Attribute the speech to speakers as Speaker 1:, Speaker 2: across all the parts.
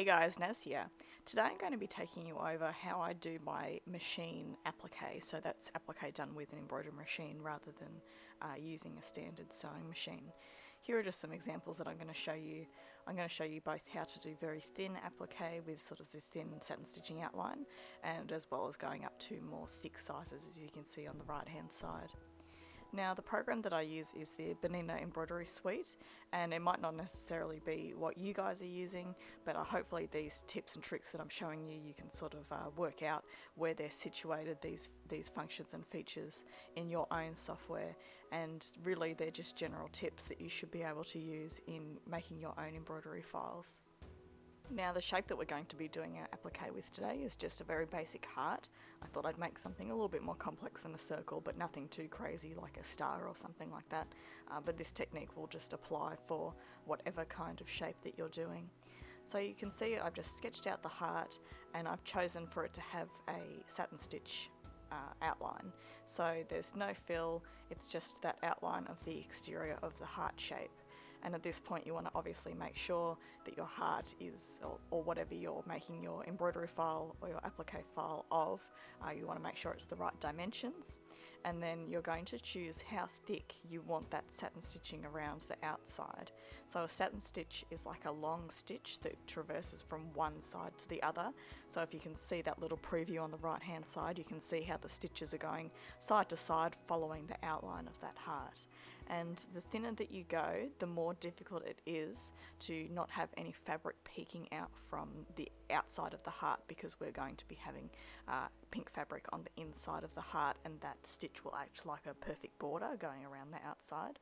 Speaker 1: Hey guys, Naz here. Today I'm going to be taking you over how I do my machine applique. So that's applique done with an embroidery machine rather than using a standard sewing machine. Here are just some examples that I'm going to show you. I'm going to show you both how to do very thin applique with sort of the thin satin stitching outline, and as well as going up to more thick sizes, as you can see on the right hand side. Now the program that I use is the Benina embroidery suite, and it might not necessarily be what you guys are using, but hopefully these tips and tricks that I'm showing you, you can sort of work out where they're situated, these functions and features in your own software, and really they're just general tips that you should be able to use in making your own embroidery files. Now the shape that we're going to be doing our applique with today is just a very basic heart. I thought I'd make something a little bit more complex than a circle, but nothing too crazy like a star or something like that. But this technique will just apply for whatever kind of shape that you're doing. So you can see I've just sketched out the heart, and I've chosen for it to have a satin stitch outline. So there's no fill, it's just that outline of the exterior of the heart shape. And at this point you want to obviously make sure that your heart is, or whatever you're making your embroidery file or your applique file of, you want to make sure it's the right dimensions. And then you're going to choose how thick you want that satin stitching around the outside. So a satin stitch is like a long stitch that traverses from one side to the other. So if you can see that little preview on the right hand side, you can see how the stitches are going side to side following the outline of that heart. And the thinner that you go, the more difficult it is to not have any fabric peeking out from the outside of the heart, because we're going to be having pink fabric on the inside of the heart, and that stitch will act like a perfect border going around the outside.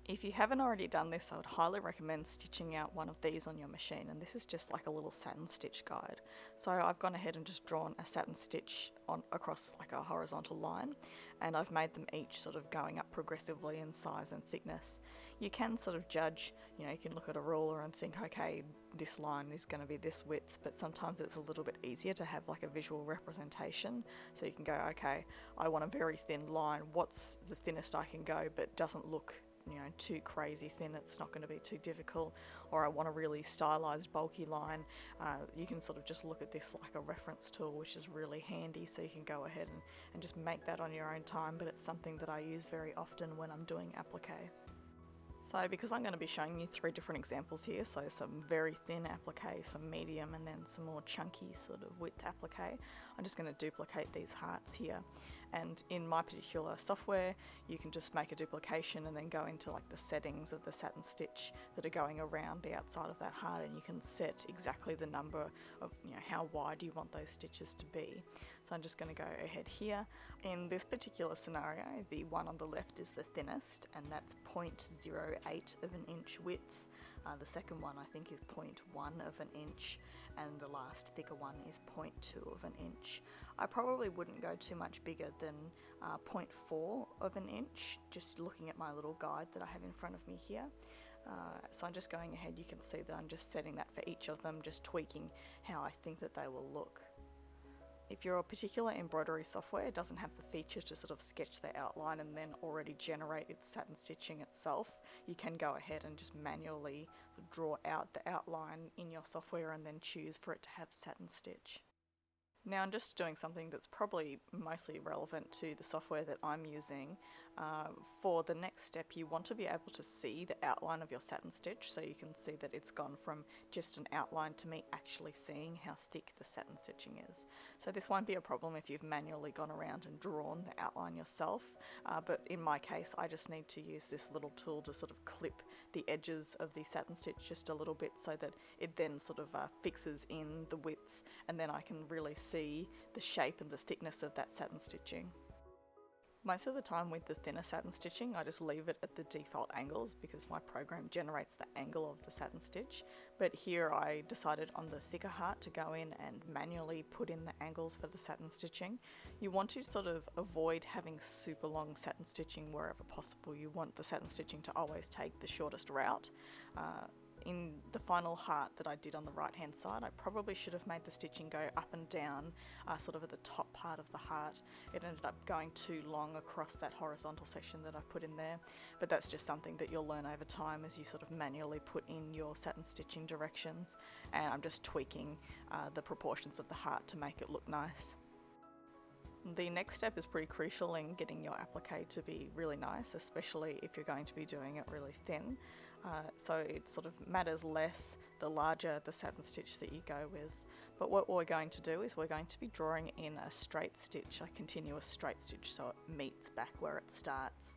Speaker 1: If you haven't already done this, I would highly recommend stitching out one of these on your machine, and this is just like a little satin stitch guide. So I've gone ahead and just drawn a satin stitch across like a horizontal line, and I've made them each sort of going up progressively in size and thickness. You can sort of judge, you can look at a ruler and think, okay, this line is going to be this width, but sometimes it's a little bit easier to have like a visual representation. So you can go, okay, I want a very thin line, what's the thinnest I can go but doesn't look too crazy thin, it's not going to be too difficult. Or I want a really stylized bulky line. You can sort of just look at this like a reference tool, which is really handy, so you can go ahead and just make that on your own time, but it's something that I use very often when I'm doing applique. So because I'm going to be showing you 3 different examples here, so some very thin applique, some medium, and then some more chunky sort of width applique, I'm just going to duplicate these hearts here. And in my particular software, you can just make a duplication and then go into like the settings of the satin stitch that are going around the outside of that heart, and you can set exactly the number of how wide you want those stitches to be. So I'm just going to go ahead here. In this particular scenario, the one on the left is the thinnest, and that's 0.08 of an inch width. The second one I think is 0.1 of an inch, and the last thicker one is 0.2 of an inch. I probably wouldn't go too much bigger than 0.4 of an inch, just looking at my little guide that I have in front of me here. So I'm just going ahead, you can see that I'm just setting that for each of them, just tweaking how I think that they will look. If your particular embroidery software doesn't have the feature to sort of sketch the outline and then already generate its satin stitching itself, you can go ahead and just manually draw out the outline in your software and then choose for it to have satin stitch. Now I'm just doing something that's probably mostly relevant to the software that I'm using. For the next step, you want to be able to see the outline of your satin stitch, so you can see that it's gone from just an outline to me actually seeing how thick the satin stitching is. So this won't be a problem if you've manually gone around and drawn the outline yourself, but in my case I just need to use this little tool to sort of clip the edges of the satin stitch just a little bit, so that it then sort of fixes in the width, and then I can really see the shape and the thickness of that satin stitching. Most of the time with the thinner satin stitching, I just leave it at the default angles because my program generates the angle of the satin stitch. But here I decided on the thicker heart to go in and manually put in the angles for the satin stitching. You want to sort of avoid having super long satin stitching wherever possible. You want the satin stitching to always take the shortest route. in the final heart that I did on the right hand side, I probably should have made the stitching go up and down, sort of at the top part of the heart. It ended up going too long across that horizontal section that I put in there, but that's just something that you'll learn over time as you sort of manually put in your satin stitching directions, and I'm just tweaking the proportions of the heart to make it look nice. The next step is pretty crucial in getting your applique to be really nice, especially if you're going to be doing it really thin. So it sort of matters less the larger the satin stitch that you go with. But what we're going to do is we're going to be drawing in a straight stitch, a continuous straight stitch, so it meets back where it starts,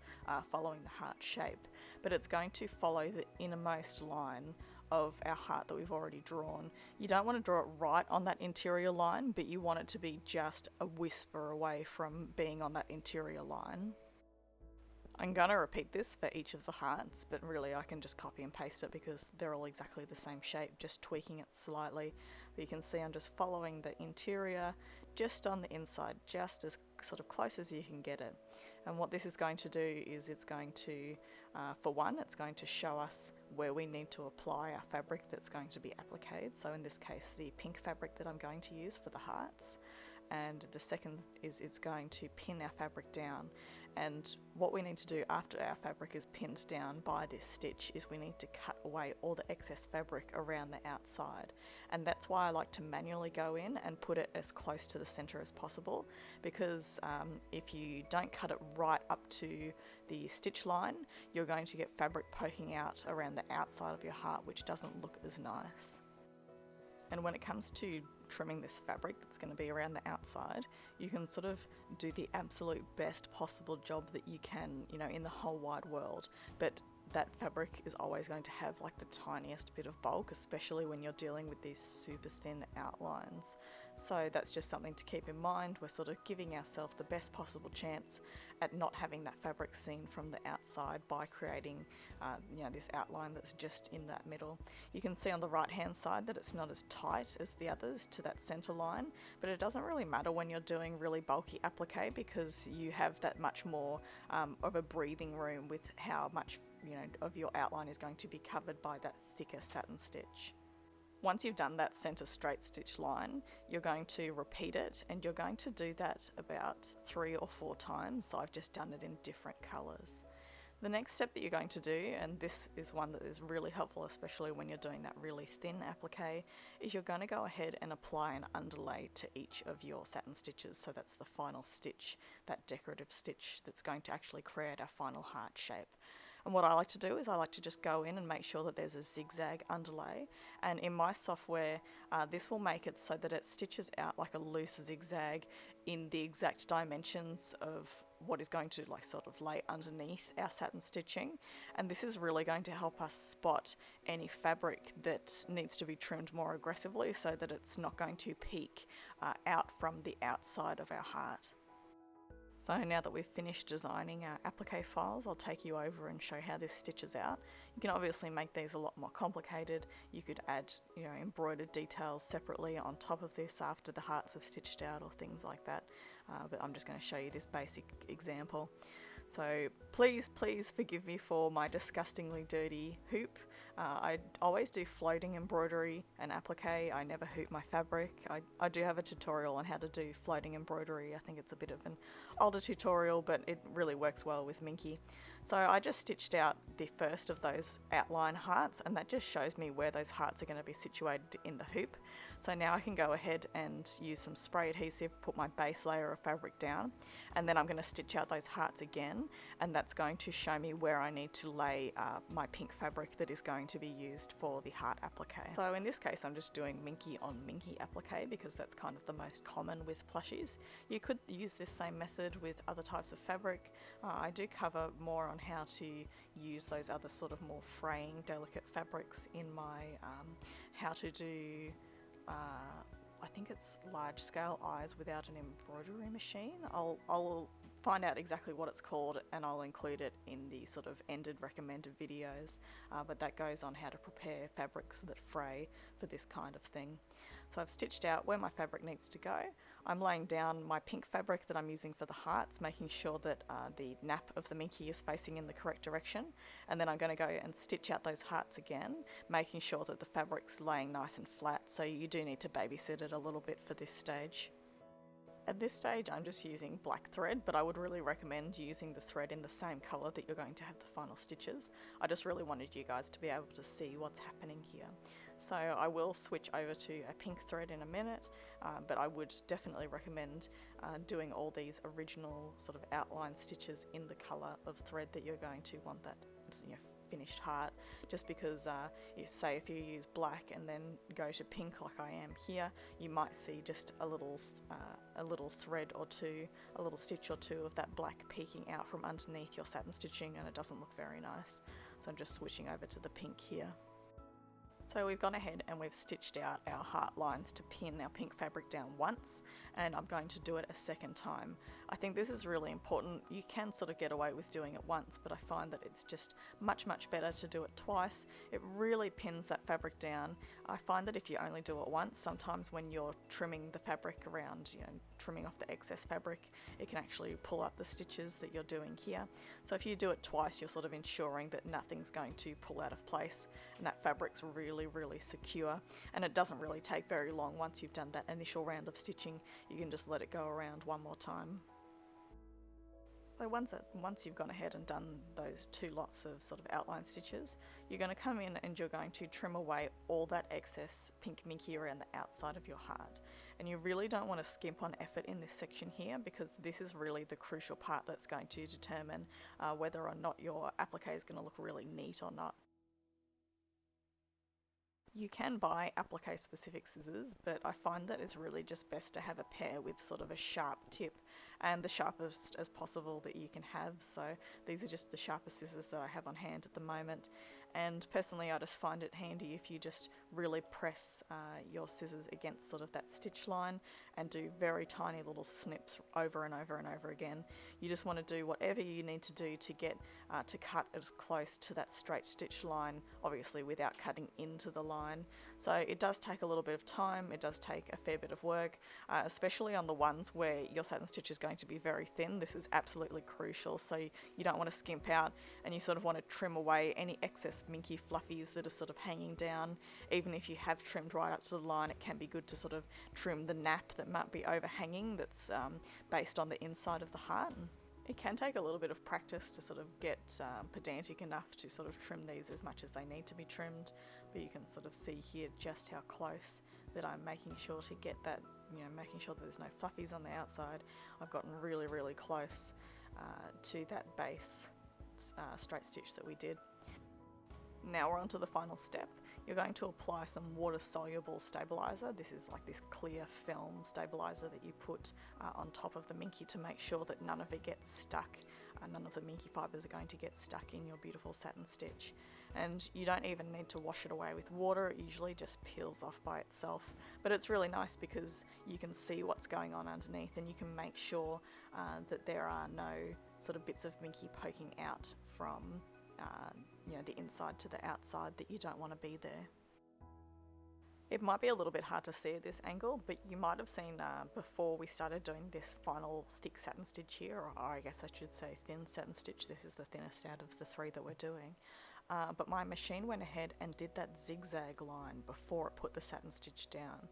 Speaker 1: following the heart shape. But it's going to follow the innermost line of our heart that we've already drawn. You don't want to draw it right on that interior line, but you want it to be just a whisper away from being on that interior line. I'm going to repeat this for each of the hearts, but really I can just copy and paste it because they're all exactly the same shape, just tweaking it slightly. But you can see I'm just following the interior just on the inside, just as sort of close as you can get it. And what this is going to do is it's going to, for one, it's going to show us where we need to apply our fabric that's going to be appliqued. So in this case, the pink fabric that I'm going to use for the hearts. And the second is it's going to pin our fabric down. And what we need to do after our fabric is pinned down by this stitch is we need to cut away all the excess fabric around the outside. And that's why I like to manually go in and put it as close to the center as possible, because if you don't cut it right up to the stitch line, you're going to get fabric poking out around the outside of your heart, which doesn't look as nice. And when it comes to trimming this fabric that's going to be around the outside, you can sort of do the absolute best possible job that you can, you know, in the whole wide world. But that fabric is always going to have like the tiniest bit of bulk, especially when you're dealing with these super thin outlines. So that's just something to keep in mind. We're sort of giving ourselves the best possible chance at not having that fabric seen from the outside by creating you know, this outline that's just in that middle. You can see on the right hand side that it's not as tight as the others to that center line, but it doesn't really matter when you're doing really bulky applique because you have that much more of a breathing room with how much, you know, of your outline is going to be covered by that thicker satin stitch. Once you've done that center straight stitch line, you're going to repeat it, and you're going to do that about 3 or 4 times. So I've just done it in different colors. The next step that you're going to do, and this is one that is really helpful, especially when you're doing that really thin applique, is you're going to go ahead and apply an underlay to each of your satin stitches. So that's the final stitch, that decorative stitch that's going to actually create our final heart shape. And what I like to do is I like to just go in and make sure that there's a zigzag underlay, and in my software this will make it so that it stitches out like a loose zigzag in the exact dimensions of what is going to like sort of lay underneath our satin stitching. And this is really going to help us spot any fabric that needs to be trimmed more aggressively so that it's not going to peek out from the outside of our heart. So now that we've finished designing our applique files, I'll take you over and show how this stitches out. You can obviously make these a lot more complicated. You could add, you know, embroidered details separately on top of this after the hearts have stitched out or things like that. But I'm just going to show you this basic example. So please forgive me for my disgustingly dirty hoop. I always do floating embroidery and applique. I never hoop my fabric. I do have a tutorial on how to do floating embroidery. I think it's a bit of an older tutorial, but it really works well with Minky. So I just stitched out the first of those outline hearts, and that just shows me where those hearts are going to be situated in the hoop. So now I can go ahead and use some spray adhesive, put my base layer of fabric down, and then I'm going to stitch out those hearts again, and that's going to show me where I need to lay my pink fabric that is going to be used for the heart applique. So in this case I'm just doing Minky on Minky applique because that's kind of the most common with plushies. You could use this same method with other types of fabric. I do cover more on how to use those other sort of more fraying, delicate fabrics in my how to do I think it's large scale eyes without an embroidery machine. I'll find out exactly what it's called and I'll include it in the sort of ended recommended videos, but that goes on how to prepare fabrics that fray for this kind of thing. So I've stitched out where my fabric needs to go. I'm laying down my pink fabric that I'm using for the hearts, making sure that the nap of the minky is facing in the correct direction, and then I'm going to go and stitch out those hearts again, making sure that the fabric's laying nice and flat, so you do need to babysit it a little bit for this stage. At this stage I'm just using black thread, but I would really recommend using the thread in the same colour that you're going to have the final stitches. I just really wanted you guys to be able to see what's happening here. So I will switch over to a pink thread in a minute, but I would definitely recommend doing all these original sort of outline stitches in the colour of thread that you're going to want that, you know, finished heart, just because you say if you use black and then go to pink like I am here, you might see just a little thread or two, a little stitch or two of that black peeking out from underneath your satin stitching, and it doesn't look very nice. So I'm just switching over to the pink here. So we've gone ahead and we've stitched out our heart lines to pin our pink fabric down once, and I'm going to do it a second time. I think this is really important. You can sort of get away with doing it once, but I find that it's just much better to do it twice. It really pins that fabric down. I find that if you only do it once, sometimes when you're trimming the fabric around, you know, trimming off the excess fabric, it can actually pull up the stitches that you're doing here. So if you do it twice, you're sort of ensuring that nothing's going to pull out of place and that fabric's really secure, and it doesn't really take very long. Once you've done that initial round of stitching, you can just let it go around one more time. So once you've gone ahead and done those two lots of sort of outline stitches, you're going to come in and you're going to trim away all that excess pink minky around the outside of your heart. And you really don't want to skimp on effort in this section here, because this is really the crucial part that's going to determine whether or not your applique is going to look really neat or not. You can buy applique specific scissors, but I find that it's really just best to have a pair with sort of a sharp tip and the sharpest as possible that you can have. So these are just the sharpest scissors that I have on hand at the moment, and personally I just find it handy if you just really press your scissors against sort of that stitch line and do very tiny little snips over and over and over again. You just want to do whatever you need to do to get to cut as close to that straight stitch line, obviously without cutting into the line. So it does take a little bit of time, it does take a fair bit of work, especially on the ones where your satin stitch is going to be very thin. This is absolutely crucial, so you don't want to skimp out, and you sort of want to trim away any excess minky fluffies that are sort of hanging down. Even if you have trimmed right up to the line, it can be good to sort of trim the nap that might be overhanging that's based on the inside of the heart. It can take a little bit of practice to sort of get pedantic enough to sort of trim these as much as they need to be trimmed, but you can sort of see here just how close that I'm making sure to get that, you know, making sure that there's no fluffies on the outside. I've gotten really close to that base straight stitch that we did. Now we're on to the final step. You're going to apply some water-soluble stabilizer. This is like this clear film stabilizer that you put on top of the minky to make sure that none of it gets stuck. None of the minky fibres are going to get stuck in your beautiful satin stitch. And you don't even need to wash it away with water, it usually just peels off by itself. But it's really nice because you can see what's going on underneath, and you can make sure that there are no sort of bits of minky poking out from you know, the inside to the outside that you don't want to be there. It might be a little bit hard to see at this angle, but you might have seen before we started doing this final thick satin stitch here, or I guess I should say thin satin stitch. This is the thinnest out of the three that we're doing. But my machine went ahead and did that zigzag line before it put the satin stitch down.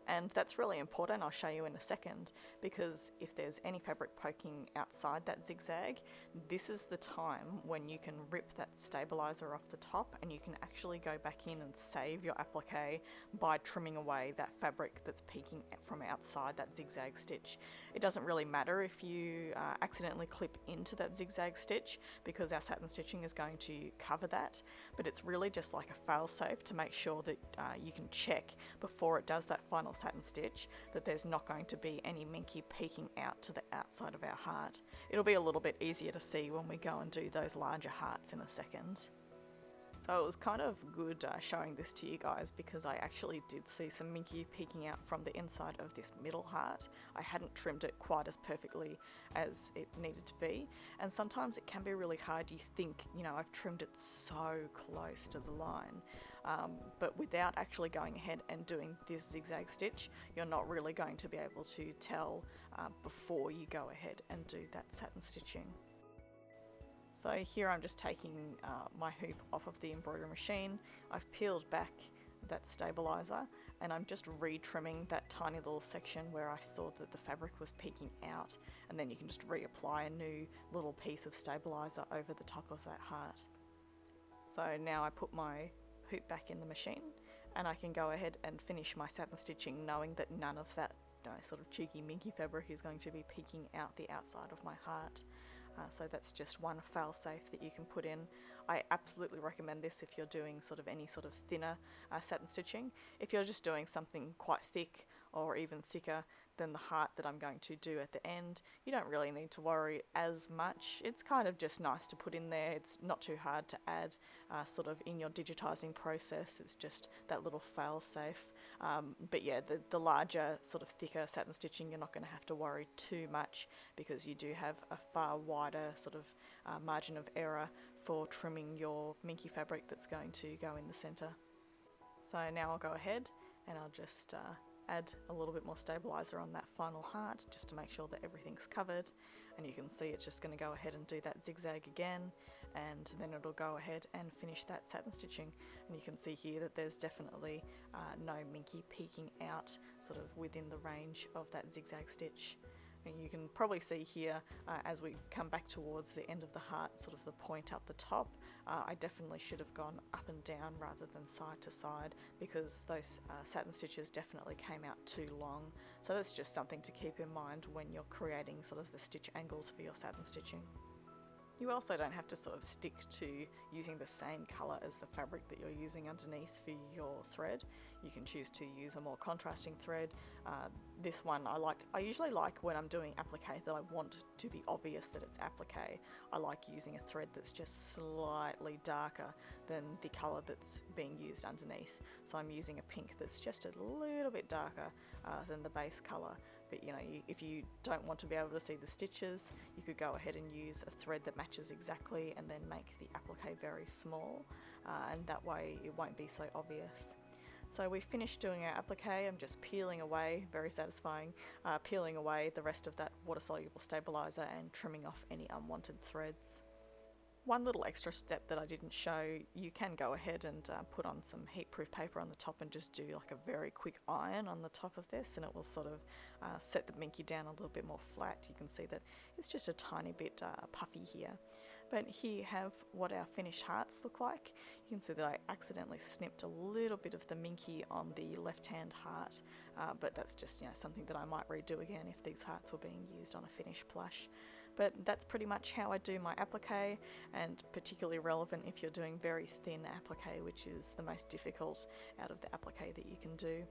Speaker 1: And that's really important, I'll show you in a second, because if there's any fabric poking outside that zigzag, this is the time when you can rip that stabilizer off the top and you can actually go back in and save your applique by trimming away that fabric that's peeking from outside that zigzag stitch. It doesn't really matter if you accidentally clip into that zigzag stitch, because our satin stitching is going to cover that, but it's really just like a fail-safe to make sure that you can check before it does that final satin stitch that there's not going to be any minky peeking out to the outside of our heart. It'll be a little bit easier to see when we go and do those larger hearts in a second. So So it was kind of good showing this to you guys, because I actually did see some minky peeking out from the inside of this middle heart. I hadn't trimmed it quite as perfectly as it needed to be, and sometimes it can be really hard. You think, you know, I've trimmed it so close to the line, but without actually going ahead and doing this zigzag stitch, you're not really going to be able to tell before you go ahead and do that satin stitching. So here I'm just taking my hoop off of the embroidery machine. I've peeled back that stabilizer, and I'm just re-trimming that tiny little section where I saw that the fabric was peeking out, and then you can just reapply a new little piece of stabilizer over the top of that heart. So now I put my hoop back in the machine, and I can go ahead and finish my satin stitching, knowing that none of that sort of cheeky minky fabric is going to be peeking out the outside of my heart. So that's just one fail safe that you can put in. I absolutely recommend this if you're doing sort of any sort of thinner satin stitching. If you're just doing something quite thick or even thicker than the heart that I'm going to do at the end, you don't really need to worry as much. It's kind of just nice to put in there. It's not too hard to add sort of in your digitizing process. It's just that little fail safe. But yeah, the larger sort of thicker satin stitching, you're not going to have to worry too much, because you do have a far wider sort of margin of error for trimming your minky fabric that's going to go in the center. So now I'll go ahead and I'll just add a little bit more stabilizer on that final heart, just to make sure that everything's covered. And you can see it's just going to go ahead and do that zigzag again, and then it'll go ahead and finish that satin stitching. And you can see here that there's definitely no minky peeking out sort of within the range of that zigzag stitch. And you can probably see here as we come back towards the end of the heart, sort of the point up the top, I definitely should have gone up and down rather than side to side, because those satin stitches definitely came out too long. So that's just something to keep in mind when you're creating sort of the stitch angles for your satin stitching. You also don't have to sort of stick to using the same colour as the fabric that you're using underneath for your thread. You can choose to use a more contrasting thread. This one I usually like when I'm doing applique that I want to be obvious that it's applique. I like using a thread that's just slightly darker than the colour that's being used underneath. So I'm using a pink that's just a little bit darker than the base colour. But you know, if you don't want to be able to see the stitches, you could go ahead and use a thread that matches exactly, and then make the applique very small, and that way it won't be so obvious. So we finished doing our applique. I'm just peeling away, very satisfying, peeling away the rest of that water-soluble stabilizer and trimming off any unwanted threads. One little extra step that I didn't show, you can go ahead and put on some heat-proof paper on the top and just do like a very quick iron on the top of this, and it will sort of set the minky down a little bit more flat. You can see that it's just a tiny bit puffy here. But here you have what our finished hearts look like. You can see that I accidentally snipped a little bit of the minky on the left-hand heart, but that's just, you know, something that I might redo again if these hearts were being used on a finished plush. But that's pretty much how I do my applique, and particularly relevant if you're doing very thin applique, which is the most difficult out of the applique that you can do.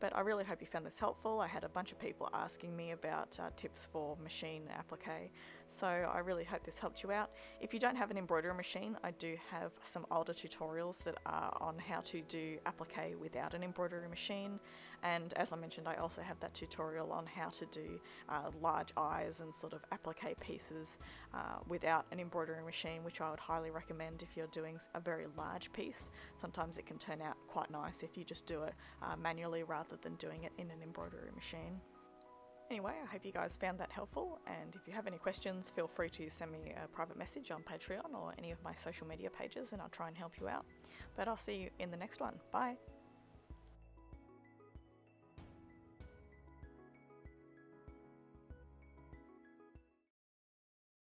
Speaker 1: But I really hope you found this helpful. I had a bunch of people asking me about tips for machine applique, so I really hope this helped you out. If you don't have an embroidery machine, I do have some older tutorials that are on how to do applique without an embroidery machine, and as I mentioned, I also have that tutorial on how to do large eyes and sort of applique pieces without an embroidery machine, which I would highly recommend if you're doing a very large piece. Sometimes it can turn out quite nice if you just do it manually rather than doing it in an embroidery machine. Anyway, I hope you guys found that helpful, and if you have any questions, feel free to send me a private message on Patreon or any of my social media pages, and I'll try and help you out. But I'll see you in the next one. Bye!